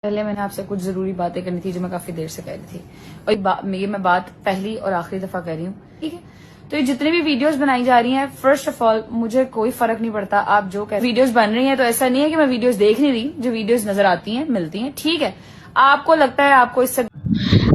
पहले मैंने आपसे कुछ जरूरी बातें करनी थी जो मैं काफी देर से कह रही थी, और ये मैं बात पहली और आखिरी दफा कह रही हूँ, ठीक है। तो ये जितनी भी वीडियोस बनाई जा रही हैं, फर्स्ट ऑफ ऑल मुझे कोई फर्क नहीं पड़ता आप जो कह वीडियोस बन रही हैं, तो ऐसा नहीं है कि मैं वीडियोस देख नहीं रही, जो वीडियोस नजर आती हैं मिलती हैं, ठीक है। आपको लगता है आपको इससे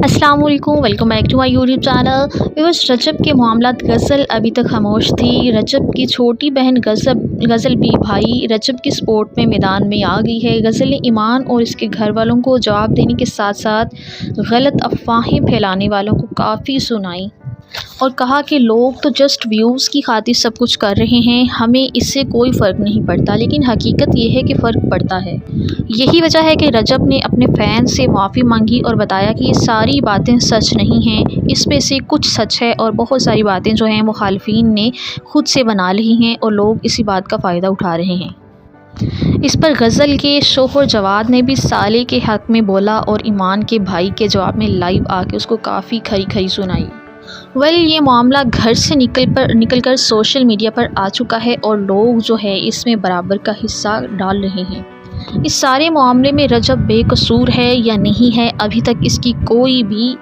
अस्सलाम वालेकुम, welcome back to my YouTube channel. Viewers, रजब के मामलात गज़ल अभी तक खामोश थी। रजब की छोटी बहन गज़ल भी भाई रजब की सपोर्ट में मैदान में आ गई है। गज़ल ने ईमान और इसके घर वालों को जवाब देने के साथ साथ गलत अफवाहें फैलाने वालों को काफ़ी सुनाई और कहा कि लोग तो जस्ट व्यूज़ की खातिर सब कुछ कर रहे हैं, हमें इससे कोई फ़र्क नहीं पड़ता। लेकिन हकीकत ये है कि फ़र्क पड़ता है। यही वजह है कि रजब ने अपने फ़ैन्स से माफ़ी मांगी और बताया कि ये सारी बातें सच नहीं हैं, इसमें से कुछ सच है और बहुत सारी बातें जो हैं मुखालफिन ने खुद से बना ली हैं और लोग इसी बात का फ़ायदा उठा रहे हैं। इस पर गज़ल के शोहर जवाद ने भी साले के हक़ में बोला और ईमान के भाई के जवाब में लाइव आके उसको काफ़ी खरी खरी सुनाई। ये मामला घर से निकलकर सोशल मीडिया पर आ चुका है और लोग जो है इसमें बराबर का हिस्सा डाल रहे हैं। इस सारे मामले में रजब बेकसूर है या नहीं है, अभी तक इसकी कोई भी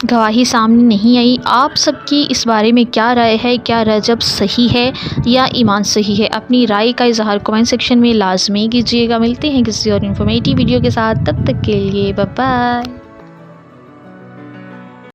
गवाही सामने नहीं आई। आप सबकी इस बारे में क्या राय है? क्या रजब सही है या ईमान सही है? अपनी राय का इज़हार कमेंट सेक्शन में लाजमी कीजिएगा। मिलते हैं किसी और इन्फॉर्मेटिव वीडियो के साथ, तब तक के लिए बाय बाय।